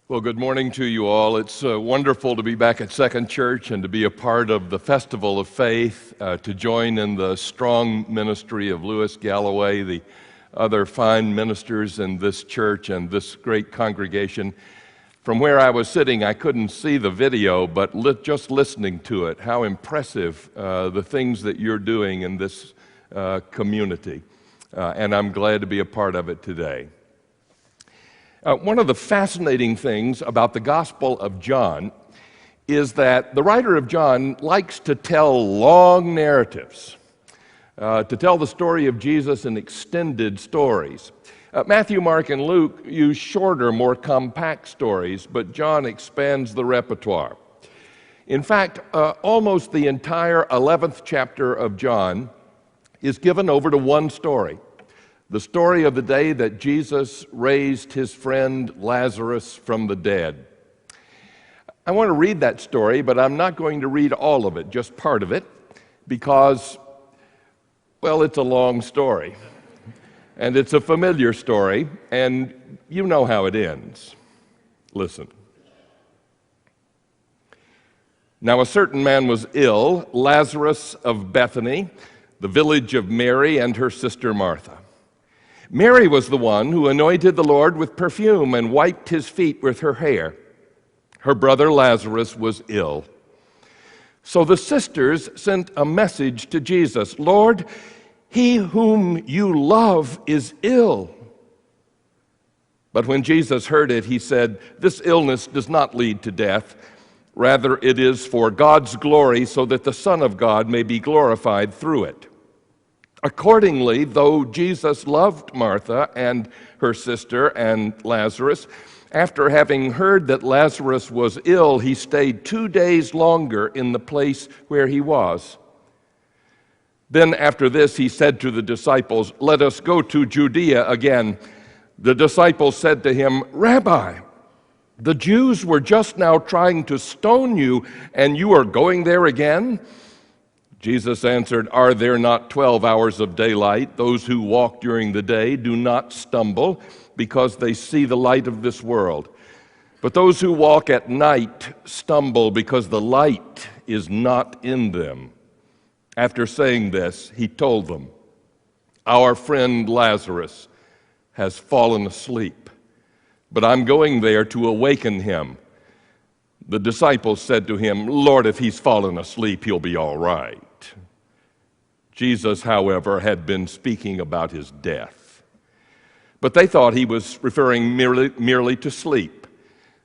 Well, good morning to you all. It's wonderful to be back at Second Church and to be a part of the Festival of Faith, to join in the strong ministry of Louis Galloway, the other fine ministers in this church and this great congregation. From where I was sitting, I couldn't see the video, but just listening to it, how impressive the things that you're doing in this community. And I'm glad to be a part of it today. One of the fascinating things about the Gospel of John is that the writer of John likes to tell long narratives, to tell the story of Jesus in extended stories. Matthew, Mark, and Luke use shorter, more compact stories, but John expands the repertoire. In fact, almost the entire 11th chapter of John is given over to one story. The story of the day that Jesus raised his friend Lazarus from the dead. I want to read that story, but I'm not going to read all of it, just part of it, because, well, it's a long story. And it's a familiar story, and you know how it ends. Listen. Now a certain man was ill, Lazarus of Bethany, the village of Mary and her sister Martha. Mary was the one who anointed the Lord with perfume and wiped his feet with her hair. Her brother Lazarus was ill. So the sisters sent a message to Jesus, "Lord, he whom you love is ill." But when Jesus heard it, he said, "This illness does not lead to death. Rather, it is for God's glory, so that the Son of God may be glorified through it." Accordingly, though Jesus loved Martha and her sister and Lazarus, after having heard that Lazarus was ill, he stayed 2 days longer in the place where he was. Then after this, he said to the disciples, "Let us go to Judea again." The disciples said to him, "Rabbi, the Jews were just now trying to stone you, and you are going there again?" Jesus answered, "Are there not 12 hours of daylight? Those who walk during the day do not stumble because they see the light of this world. But those who walk at night stumble because the light is not in them." After saying this, he told them, "Our friend Lazarus has fallen asleep, but I'm going there to awaken him." The disciples said to him, "Lord, if he's fallen asleep, he'll be all right." Jesus, however, had been speaking about his death. But they thought he was referring merely to sleep.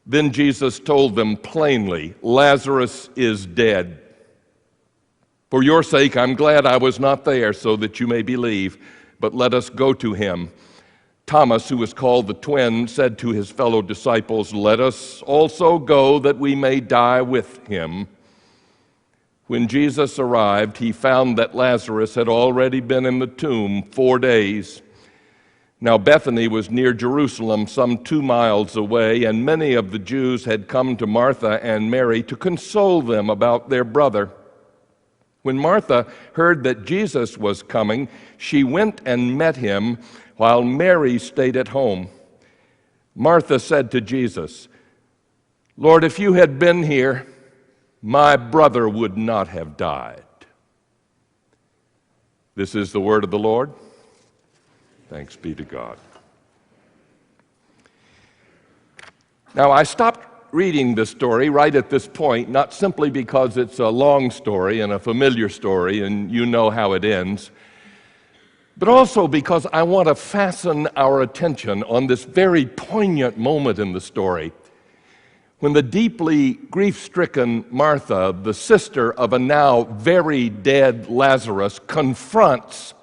Then Jesus told them plainly, "Lazarus is dead. For your sake, I'm glad I was not there so that you may believe, but let us go to him." Thomas, who was called the twin, said to his fellow disciples, "Let us also go that we may die with him." When Jesus arrived, he found that Lazarus had already been in the tomb 4 days. Now Bethany was near Jerusalem, some 2 miles away, and many of the Jews had come to Martha and Mary to console them about their brother. When Martha heard that Jesus was coming, she went and met him, while Mary stayed at home. Martha said to Jesus, "Lord, if you had been here, my brother would not have died." This is the word of the Lord. Thanks be to God. Now, I stopped reading this story right at this point, not simply because it's a long story and a familiar story, and you know how it ends, but also because I want to fasten our attention on this very poignant moment in the story when the deeply grief-stricken Martha, the sister of a now very dead Lazarus, confronts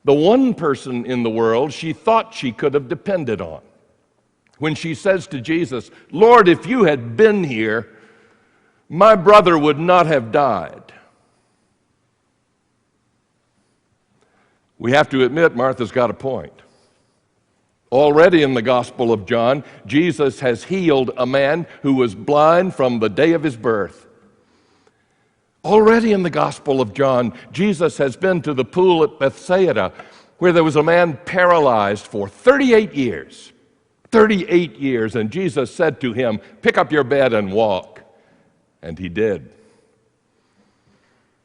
the one person in the world she thought she could have depended on. When she says to Jesus, "Lord, if you had been here, my brother would not have died." We have to admit Martha's got a point. Already in the Gospel of John, Jesus has healed a man who was blind from the day of his birth. Already in the Gospel of John, Jesus has been to the pool at Bethsaida, where there was a man paralyzed for 38 years. 38 years, and Jesus said to him, "Pick up your bed and walk." And he did.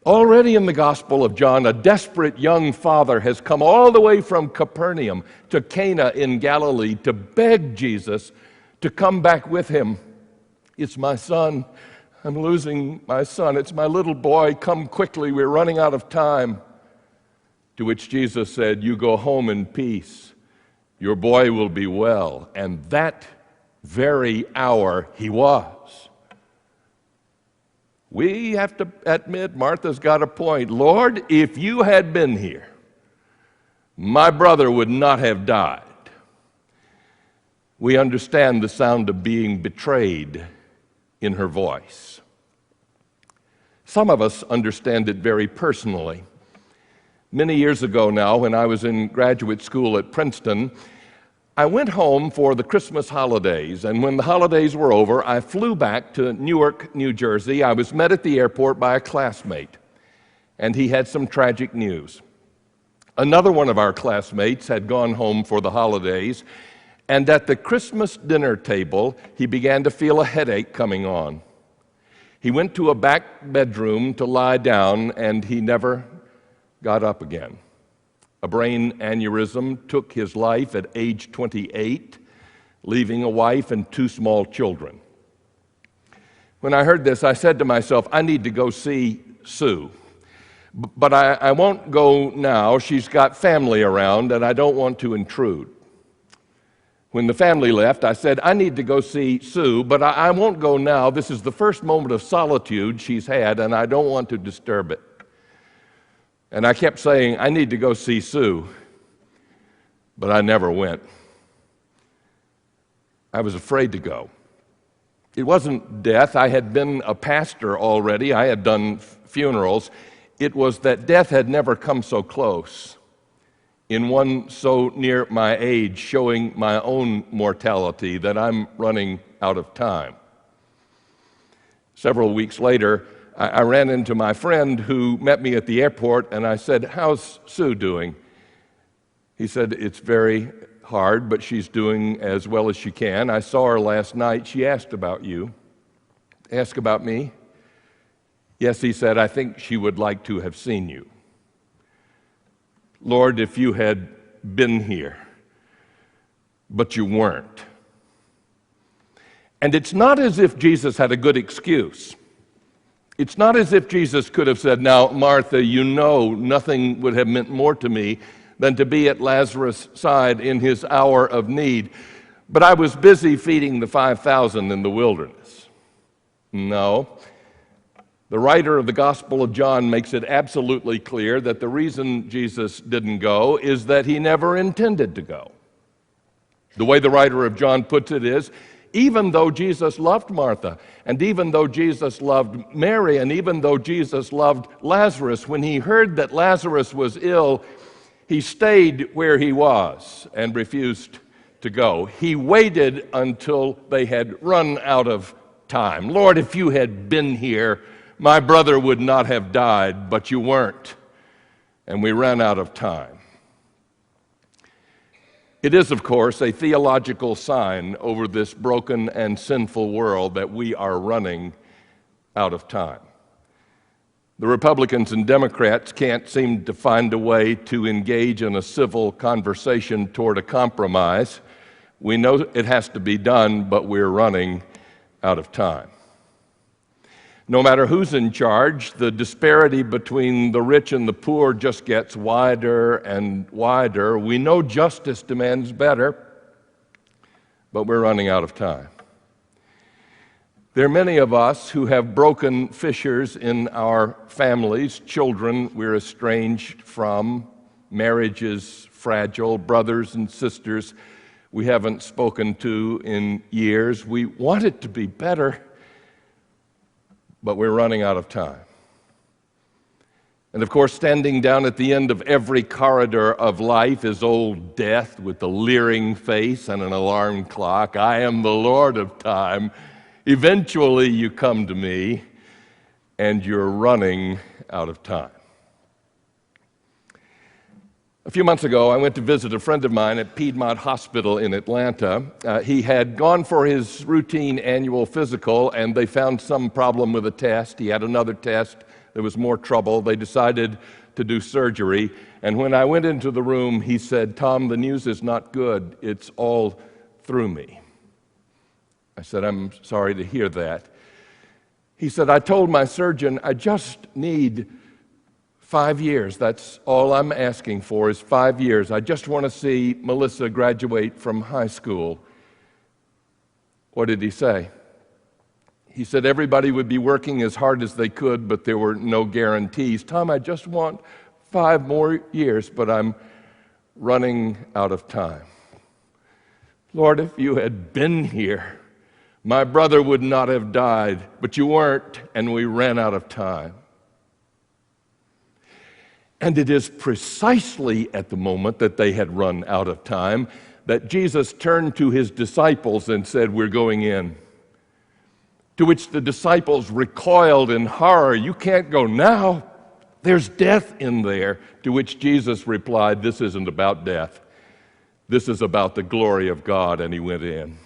Already in the Gospel of John, a desperate young father has come all the way from Capernaum to Cana in Galilee to beg Jesus to come back with him. "It's my son. I'm losing my son. It's my little boy. Come quickly. We're running out of time." To which Jesus said, "You go home in peace. Your boy will be well." And that very hour he was. We have to admit, Martha's got a point. "Lord, if you had been here, my brother would not have died." We understand the sound of being betrayed in her voice. Some of us understand it very personally. Many years ago now, when I was in graduate school at Princeton, I went home for the Christmas holidays, and when the holidays were over, I flew back to Newark, New Jersey. I was met at the airport by a classmate, and he had some tragic news. Another one of our classmates had gone home for the holidays, and at the Christmas dinner table, he began to feel a headache coming on. He went to a back bedroom to lie down, and he never got up again. A brain aneurysm took his life at age 28, leaving a wife and 2 small children. When I heard this, I said to myself, I need to go see Sue. But I won't go now. She's got family around, and I don't want to intrude. When the family left, I said, I need to go see Sue, but I won't go now. This is the first moment of solitude she's had, and I don't want to disturb it. And I kept saying, I need to go see Sue, but I never went. I was afraid to go. It wasn't death. I had been a pastor already. I had done funerals. It was that death had never come so close, in one so near my age, showing my own mortality, that I'm running out of time. Several weeks later, I ran into my friend who met me at the airport, and I said, "How's Sue doing?" He said, "It's very hard, but she's doing as well as she can. I saw her last night. She asked about you." "Ask about me?" "Yes," he said, "I think she would like to have seen you." Lord, if you had been here, but you weren't. And it's not as if Jesus had a good excuse. It's not as if Jesus could have said, "Now, Martha, you know nothing would have meant more to me than to be at Lazarus' side in his hour of need, but I was busy feeding the 5,000 in the wilderness." No. The writer of the Gospel of John makes it absolutely clear that the reason Jesus didn't go is that he never intended to go. The way the writer of John puts it is, even though Jesus loved Martha, and even though Jesus loved Mary, and even though Jesus loved Lazarus, when he heard that Lazarus was ill, he stayed where he was and refused to go. He waited until they had run out of time. "Lord, if you had been here, my brother would not have died, but you weren't, and we ran out of time." It is, of course, a theological sign over this broken and sinful world that we are running out of time. The Republicans and Democrats can't seem to find a way to engage in a civil conversation toward a compromise. We know it has to be done, but we're running out of time. No matter who's in charge, the disparity between the rich and the poor just gets wider and wider. We know justice demands better, but we're running out of time. There are many of us who have broken fissures in our families, children we're estranged from, marriages fragile, brothers and sisters we haven't spoken to in years. We want it to be better, but we're running out of time. And of course, standing down at the end of every corridor of life is old death with a leering face and an alarm clock. "I am the Lord of time. Eventually you come to me," and you're running out of time. A few months ago, I went to visit a friend of mine at Piedmont Hospital in Atlanta. He had gone for his routine annual physical, and they found some problem with a test. He had another test. There was more trouble. They decided to do surgery. And when I went into the room, he said, "Tom, the news is not good. It's all through me." I said, "I'm sorry to hear that." He said, "I told my surgeon I just need 5 years. That's all I'm asking for is 5 years. I just want to see Melissa graduate from high school." What did he say? He said everybody would be working as hard as they could, but there were no guarantees. "Tom, I just want 5 more years, but I'm running out of time. Lord, if you had been here, my brother would not have died, but you weren't, and we ran out of time." And it is precisely at the moment that they had run out of time that Jesus turned to his disciples and said, "We're going in." To which the disciples recoiled in horror. "You can't go now. There's death in there." To which Jesus replied, "This isn't about death. This is about the glory of God," and he went in.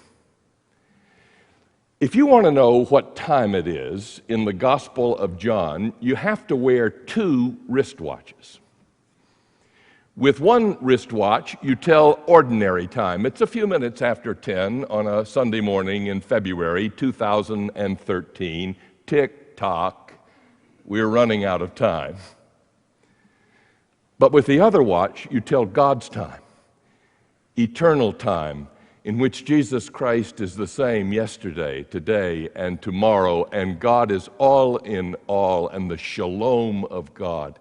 If you want to know what time it is in the Gospel of John, you have to wear 2 wristwatches. With one wristwatch, you tell ordinary time. It's a few minutes after 10 on a Sunday morning in February 2013. Tick-tock, we're running out of time. But with the other watch, you tell God's time, eternal time, in which Jesus Christ is the same yesterday, today, and tomorrow, and God is all in all, and the shalom of God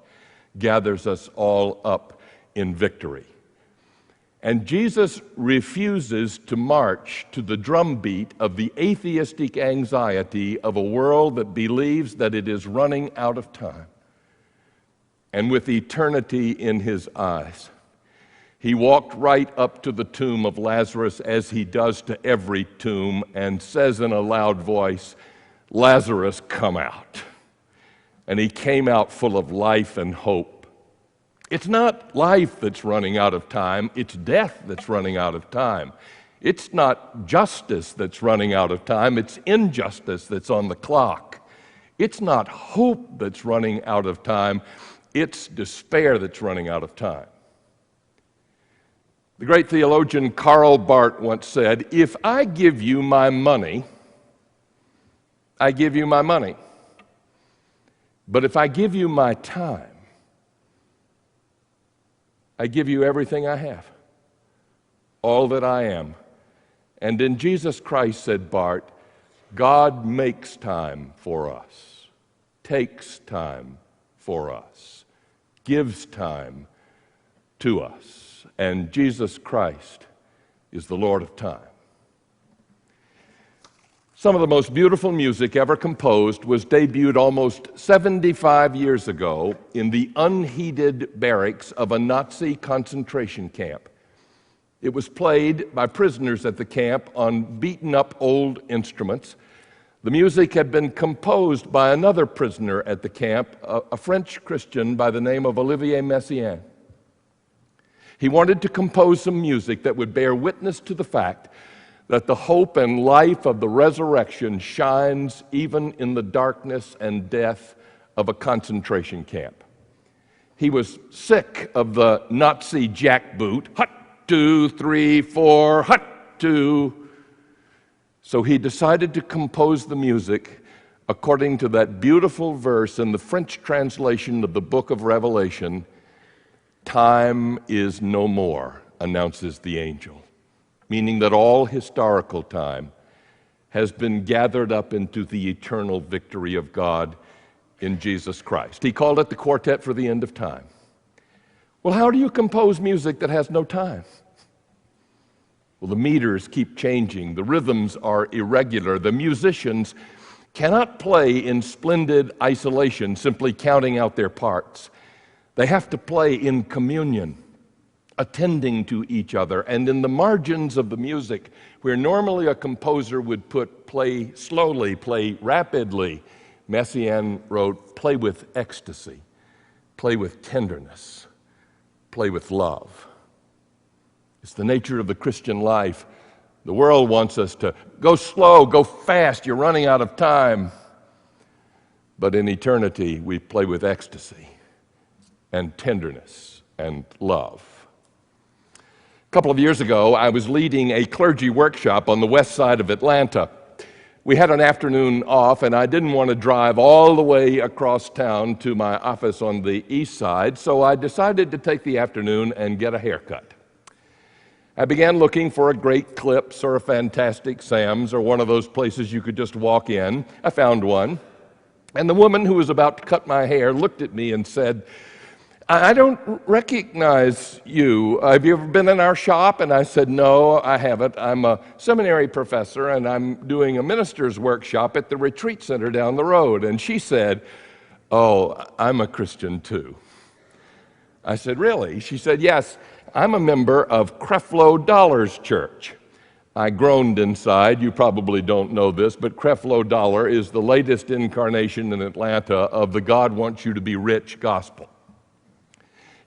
gathers us all up in victory. And Jesus refuses to march to the drumbeat of the atheistic anxiety of a world that believes that it is running out of time. And with eternity in his eyes, he walked right up to the tomb of Lazarus, as he does to every tomb, and says in a loud voice, "Lazarus, come out." And he came out full of life and hope. It's not life that's running out of time, it's death that's running out of time. It's not justice that's running out of time, it's injustice that's on the clock. It's not hope that's running out of time, it's despair that's running out of time. The great theologian Karl Barth once said, "If I give you my money, I give you my money. But if I give you my time, I give you everything I have, all that I am." And in Jesus Christ, said Barth, God makes time for us, takes time for us, gives time to us. And Jesus Christ is the Lord of time. Some of the most beautiful music ever composed was debuted almost 75 years ago in the unheated barracks of a Nazi concentration camp. It was played by prisoners at the camp on beaten-up old instruments. The music had been composed by another prisoner at the camp, a French Christian by the name of Olivier Messiaen. He wanted to compose some music that would bear witness to the fact that the hope and life of the resurrection shines even in the darkness and death of a concentration camp. He was sick of the Nazi jackboot, hut, 2, 3, 4, hut, 2. So he decided to compose the music according to that beautiful verse in the French translation of the book of Revelation, "Time is no more," announces the angel, meaning that all historical time has been gathered up into the eternal victory of God in Jesus Christ. He called it the Quartet for the End of Time. Well, how do you compose music that has no time? Well, the meters keep changing, the rhythms are irregular, the musicians cannot play in splendid isolation, simply counting out their parts. They have to play in communion, attending to each other. And in the margins of the music, where normally a composer would put play slowly, play rapidly, Messiaen wrote, play with ecstasy, play with tenderness, play with love. It's the nature of the Christian life. The world wants us to go slow, go fast, you're running out of time. But in eternity, we play with ecstasy and tenderness and love. A couple of years ago, I was leading a clergy workshop on the west side of Atlanta. We had an afternoon off, and I didn't want to drive all the way across town to my office on the east side, so I decided to take the afternoon and get a haircut. I began looking for a Great Clips or a Fantastic Sam's or one of those places you could just walk in. I found one, and the woman who was about to cut my hair looked at me and said, "I don't recognize you. Have you ever been in our shop?" And I said, "No, I haven't. I'm a seminary professor, and I'm doing a minister's workshop at the retreat center down the road." And she said, "Oh, I'm a Christian too." I said, "Really?" She said, "Yes, I'm a member of Creflo Dollar's church." I groaned inside. You probably don't know this, but Creflo Dollar is the latest incarnation in Atlanta of the God wants you to be rich gospel.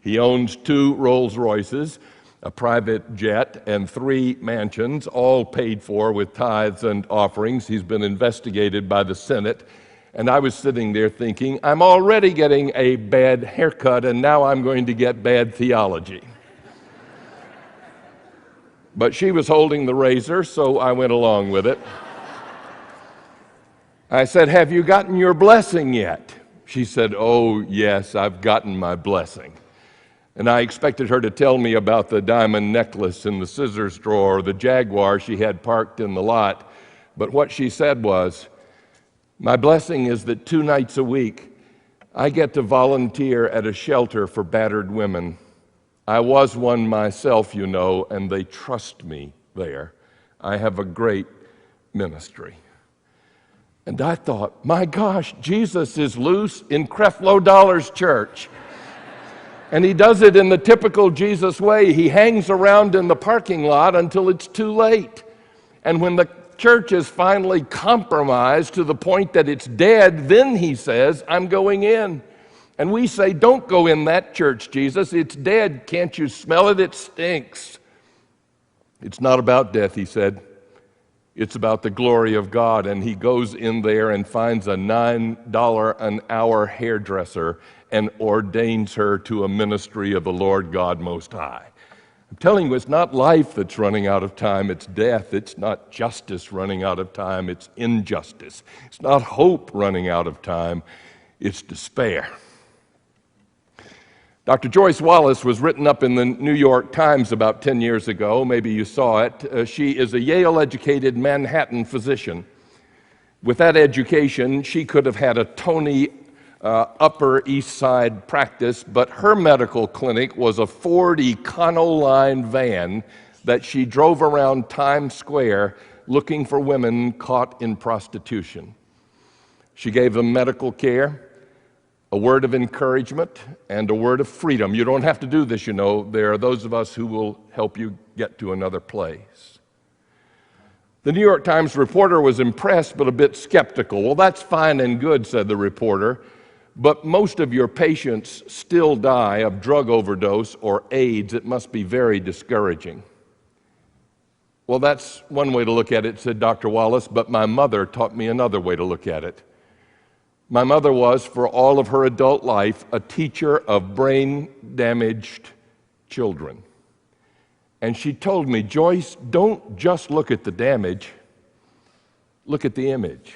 He owns 2 Rolls Royces, a private jet, and 3 mansions, all paid for with tithes and offerings. He's been investigated by the Senate. And I was sitting there thinking, I'm already getting a bad haircut, and now I'm going to get bad theology. But she was holding the razor, so I went along with it. I said, "Have you gotten your blessing yet?" She said, "Oh, yes, I've gotten my blessing." And I expected her to tell me about the diamond necklace in the scissors drawer or the Jaguar she had parked in the lot. But what she said was, "My blessing is that 2 nights a week, I get to volunteer at a shelter for battered women. I was one myself, you know, and they trust me there. I have a great ministry." And I thought, my gosh, Jesus is loose in Creflo Dollar's church. And he does it in the typical Jesus way. He hangs around in the parking lot until it's too late. And when the church is finally compromised to the point that it's dead, then he says, "I'm going in." And we say, "Don't go in that church, Jesus. It's dead. Can't you smell it? It stinks." It's not about death, he said. It's about the glory of God. And he goes in there and finds a $9 an hour hairdresser and ordains her to a ministry of the Lord God Most High. I'm telling you, it's not life that's running out of time, it's death. It's not justice running out of time, it's injustice. It's not hope running out of time, it's despair. Dr. Joyce Wallace was written up in the New York Times about 10 years ago. Maybe you saw it. She is a Yale-educated Manhattan physician. With that education, she could have had a Tony Upper East Side practice, but her medical clinic was a Ford Econoline van that she drove around Times Square looking for women caught in prostitution. She gave them medical care, a word of encouragement, and a word of freedom. You don't have to do this, you know. There are those of us who will help you get to another place. The New York Times reporter was impressed but a bit skeptical. "Well, that's fine and good," said the reporter, "but most of your patients still die of drug overdose or AIDS. It must be very discouraging." "Well, that's one way to look at it," said Dr. Wallace, "but my mother taught me another way to look at it. My mother was, for all of her adult life, a teacher of brain-damaged children. And she told me, Joyce, don't just look at the damage, look at the image.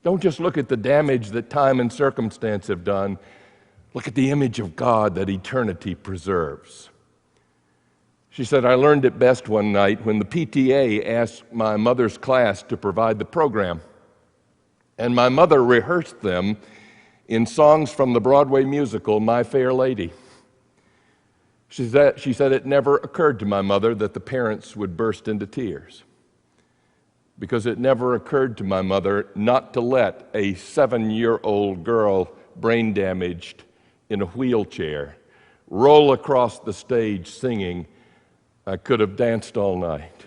Don't just look at the damage that time and circumstance have done. Look at the image of God that eternity preserves." She said, "I learned it best one night when the PTA asked my mother's class to provide the program. And my mother rehearsed them in songs from the Broadway musical, My Fair Lady. She said it never occurred to my mother that the parents would burst into tears, because it never occurred to my mother not to let a 7-year-old girl, brain damaged, in a wheelchair, roll across the stage singing, 'I could have danced all night.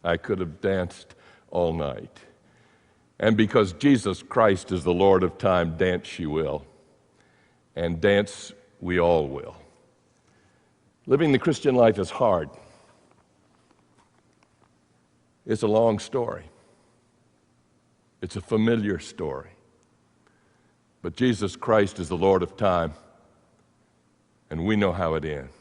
I could have danced all night.' And because Jesus Christ is the Lord of time, dance she will. And dance we all will." Living the Christian life is hard. It's a long story. It's a familiar story. But Jesus Christ is the Lord of time, and we know how it ends.